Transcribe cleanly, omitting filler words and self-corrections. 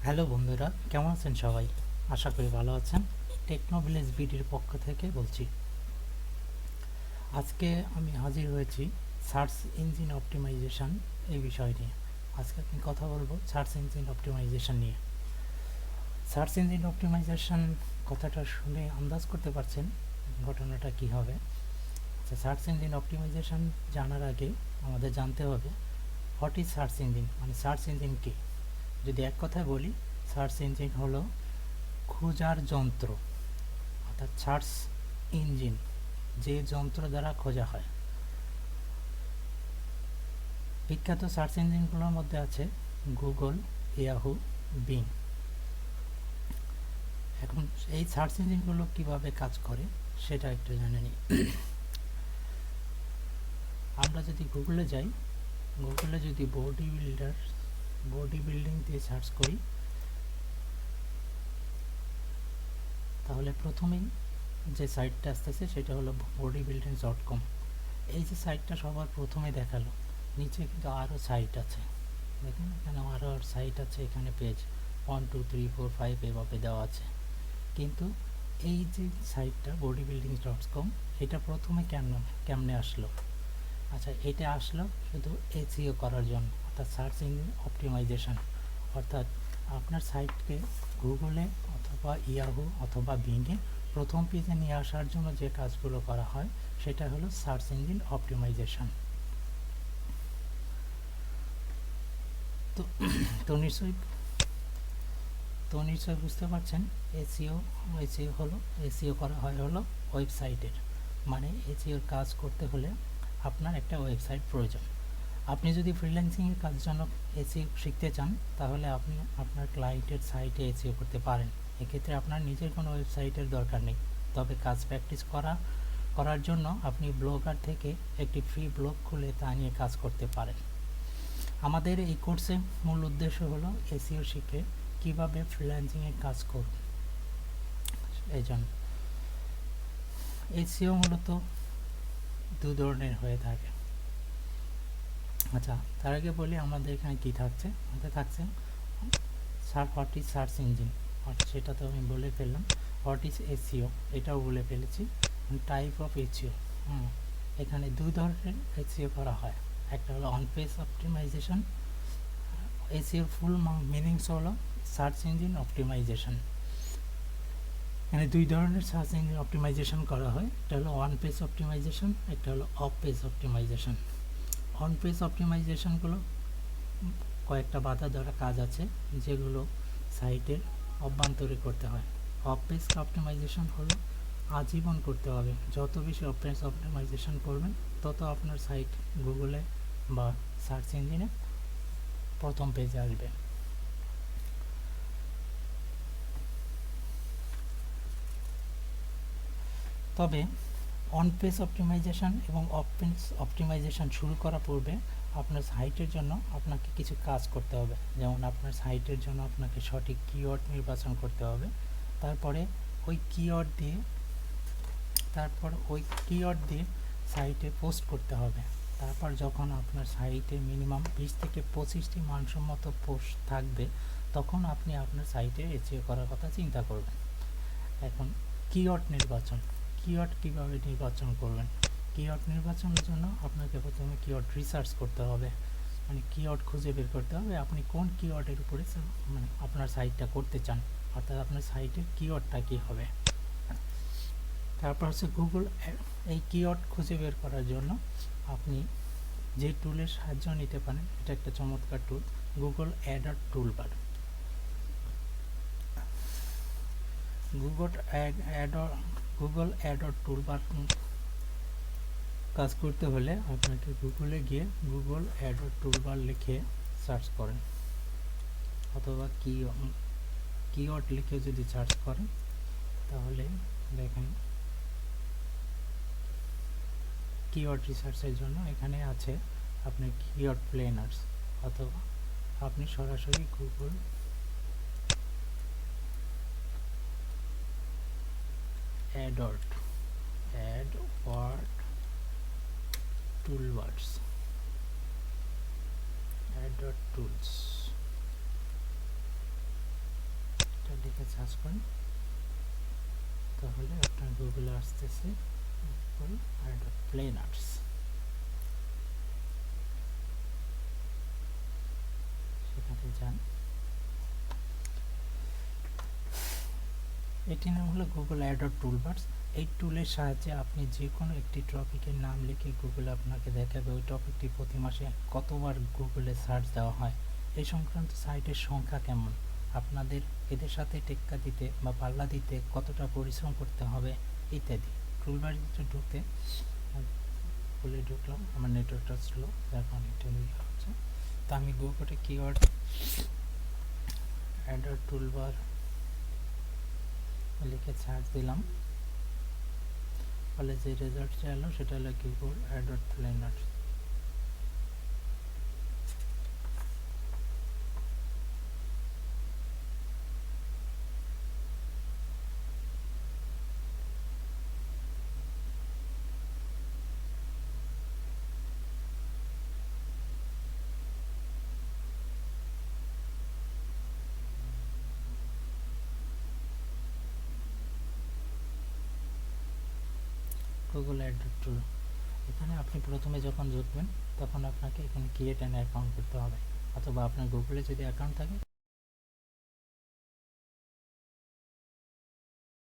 Hello বন্ধুরা, কেমন আছেন সবাই? আশা করি ভালো আছেন। টেকনো ভিলেজ বিডির পক্ষ থেকে বলছি। আজকে আমি হাজির হয়েছি সার্চ ইঞ্জিন অপটিমাইজেশন এই বিষয় নিয়ে। আজকে আমি কথা বলবো সার্চ ইঞ্জিন অপটিমাইজেশন নিয়ে। সার্চ ইঞ্জিন অপটিমাইজেশন কথাটা শুনে আন্দাজ করতে পারছেন ঘটনাটা কি হবে। আচ্ছা, সার্চ ইঞ্জিন অপটিমাইজেশন জানার আগে আমাদের জানতে হবে হোয়াট ইজ সার্চ ইঞ্জিন, মানে সার্চ ইঞ্জিন কি। যদি এক কথায় বলি, সার্চ ইঞ্জিন হলো খোঁজার যন্ত্র, অর্থাৎ সার্চ ইঞ্জিন যে যন্ত্র দ্বারা খোঁজা হয়। বিখ্যাত সার্চ ইঞ্জিনগুলোর মধ্যে আছে গুগল, ইয়াহু, বিং। এখন এই সার্চ ইঞ্জিনগুলো কিভাবে কাজ করে সেটা একটু জেনে নিই। আমরা যদি গুগলে যাই, গুগলে যদি বডি বিল্ডিং দিয়ে সার্চ করি, তাহলে প্রথমেই যে সাইটটা আসতেছে সেটা হলো bodybuilding.com। এই যে সাইটটা সবার প্রথমে দেখালো, নিচে কিন্তু আরও সাইট আছে। দেখুন এখানে আরও সাইট আছে, এখানে পেজ 1 2 3 4 5 এভাবে দেওয়া আছে। কিন্তু এই যে সাইটটা bodybuilding.com, এটা প্রথমে কেমনে আসলো? আচ্ছা, এটা আসলো শুধু এসইও করার জন্য, অর্থাৎ সার্চ ইঞ্জিন অপটিমাইজেশন। অর্থাৎ আপনার সাইটকে গুগলে অথবা ইয়াহু অথবা বিংয়ে প্রথম পেজে নিয়ে আসার জন্য যে কাজগুলো করা হয় সেটা হলো সার্চ ইঞ্জিন অপটিমাইজেশন। তো তো নিশ্চয়ই বুঝতে পারছেন এসইও এসইও করা হয় হলো ওয়েবসাইটের, মানে এসইওর কাজ করতে হলে আপনার একটা ওয়েবসাইট প্রয়োজন। আপনি যদি ফ্রিল্যান্সিংয়ের কাজের জন্য এসইও শিখতে চান, তাহলে আপনি আপনার ক্লায়েন্টের সাইটে এসইও করতে পারেন। এক্ষেত্রে আপনার নিজের কোনো ওয়েবসাইটের দরকার নেই। তবে কাজ প্র্যাকটিস করার জন্য আপনি ব্লগার থেকে একটি ফ্রি ব্লগ খুলে তা নিয়ে কাজ করতে পারেন। আমাদের এই কোর্সে মূল উদ্দেশ্য হলো এসইও শিখে কীভাবে ফ্রিল্যান্সিংয়ে কাজ করুন। এই জন্য এসইও মূলত দু ধরনের হয়ে থাকে। আচ্ছা, তার আগে বলি আমাদের এখানে কী থাকছে। আমাদের থাকছে হোয়াট ইজ সার্চ ইঞ্জিন, সেটা তো আমি বলে ফেললাম। হোয়াট ইজ এসইও, এটাও বলে ফেলেছি। টাইপ অফ এসইও, এখানে দুই ধরনের এসইও করা হয়। একটা হলো on page optimisation. SEO full meanings হলো সার্চ ইঞ্জিন অপটিমাইজেশন। এখানে দুই ধরনের সার্চ ইঞ্জিন অপটিমাইজেশন করা হয়, একটা হলো অন পেজ অপটিমাইজেশন, একটা হলো off page optimization. On page অপটিমাইজেশনগুলো কয়েকটা বাধা ধরা কাজ আছে যেগুলো সাইটের অভ্যন্তরে করতে হয়। অফ পেজ অপটিমাইজেশন হলো আজীবন করতে হবে। যত বেশি অফ পেজ অপটিমাইজেশন করবেন, তত আপনার সাইট গুগলে বা সার্চ ইঞ্জিনে প্রথম পেজে আসবে। তবে অন পেজ অপটিমাইজেশন এবং অফ পেজ অপটিমাইজেশন শুরু করার পূর্বে আপনার সাইটের জন্য আপনাকে কিছু কাজ করতে হবে। যেমন আপনার সাইটের জন্য আপনাকে সঠিক কিওয়ার্ড নির্বাচন করতে হবে। তারপর ওই কিওয়ার্ড দিয়ে সাইটে পোস্ট করতে হবে। তারপর যখন আপনার সাইটে মিনিমাম 20 থেকে 25টি মানসম্মত পোস্ট থাকবে, তখন আপনি আপনার সাইটে এসইও করার কথা চিন্তা করবেন। এখন কিওয়ার্ড কীভাবে নির্বাচন করবেন? কিওয়ার্ড নির্বাচনের জন্য আপনাকে প্রথমে কিওয়ার্ড রিসার্চ করতে হবে, মানে কিওয়ার্ড খুঁজে বের করতে হবে আপনি কোন কিওয়ার্ডের উপরে মানে আপনার সাইটটা করতে চান, অর্থাৎ আপনার সাইটের কিওয়ার্ডটা কী হবে। তারপর হচ্ছে গুগল। এই কিওয়ার্ড খুঁজে বের করার জন্য আপনি যে টুলের সাহায্য নিতে পারেন, এটা একটা চমৎকার টুল, গুগল অ্যাডার টুলবার। গুগল অ্যাডর টুলবার কাজ করতে হলে আপনাকে গুগলে গিয়ে গুগল অ্যাডর টুলবার লিখে সার্চ করেন, অথবা কিওয়ার্ড লিখে যদি সার্চ করেন, তাহলে দেখেন কিওয়ার্ড রিসার্চের জন্য এখানে আছে আপনার কিওয়ার্ড প্ল্যানার্স, অথবা আপনি সরাসরি গুগল অ্যাডওয়ার্ড টুলবার্স টুলস করেন তাহলে আপনার গুগলে আসতেছে অ্যাডোব প্লেন আর্টস। সেখানে যান, এটি নাম হলো গুগল অ্যাডোব টুলবার্স। এই টুলের সাহায্যে আপনি যে কোনো একটি টপিকের নাম লিখে গুগলে আপনাকে দেখাবে ওই টপিকটি প্রতি মাসে কতবার গুগলে সার্চ দেওয়া হয়, এই সংক্রান্ত সাইটের সংখ্যা কেমন, আপনাদের এদের সাথে টেক্কা দিতে বা পাল্লা দিতে কতটা পরিশ্রম করতে হবে ইত্যাদি। টুলবারে ঢুকতে বলে ঢুকলাম, আমার নেটওয়ার্কটা স্লো যার কারণে এটা হচ্ছে। তো আমি গুগলে কিওয়ার্ড অ্যাডোব টুলবার লিখে সার্চ দিলাম, ফলে যে রেজাল্টটা এলো সেটা হলো গুগল অ্যাডোব প্লেন আর্টস। গুগল অ্যাডোব টুল, এখানে আপনি প্রথমে যখন ঢুকবেন তখন আপনাকে এখানে ক্রিয়েট অ্যান অ্যাকাউন্ট করতে হবে, অথবা আপনার গুগলে যদি অ্যাকাউন্ট থাকে